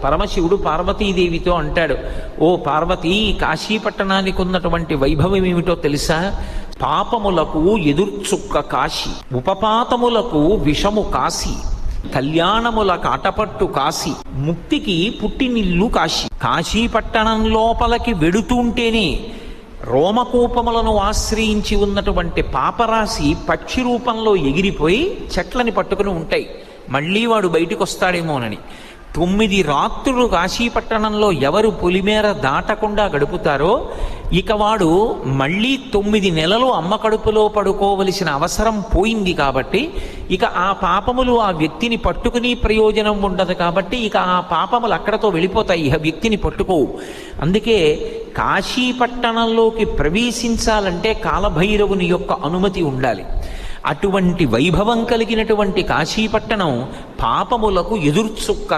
పరమశివుడు పార్వతీదేవితో అంటాడు, ఓ పార్వతీ, కాశీపట్టణానికి ఉన్నటువంటి వైభవం ఏమిటో తెలుసా? పాపములకు ఎదుర్చుక్క కాశీ, ఉపపాతములకు విషము కాశీ, కళ్యాణముల కాటపట్టు కాశీ, ముక్తికి పుట్టినిల్లు కాశీ. కాశీపట్టణం లోపలికి వెడుతుంటేనే రోమకూపములను ఆశ్రయించి ఉన్నటువంటి పాపరాశి పక్షి రూపంలో ఎగిరిపోయి చెట్లని పట్టుకుని ఉంటాయి. మళ్ళీ వాడు బయటికి వస్తాడేమోనని 9 రాత్రులు కాశీపట్టణంలో ఎవరు పొలిమేర దాటకుండా గడుపుతారో ఇక వాడు మళ్ళీ 9 నెలలు అమ్మ కడుపులో పడుకోవలసిన అవసరం పోయింది. కాబట్టి ఇక ఆ పాపములు ఆ వ్యక్తిని పట్టుకుని ప్రయోజనం ఉండదు. కాబట్టి ఇక ఆ పాపములు అక్కడతో వెళ్ళిపోతాయి, ఆ వ్యక్తిని పట్టుకోవు. అందుకే కాశీపట్టణంలోకి ప్రవేశించాలంటే కాలభైరవుని యొక్క అనుమతి ఉండాలి. అటువంటి వైభవం కలిగినటువంటి కాశీపట్టణం పాపములకు ఎదుర్చుక్క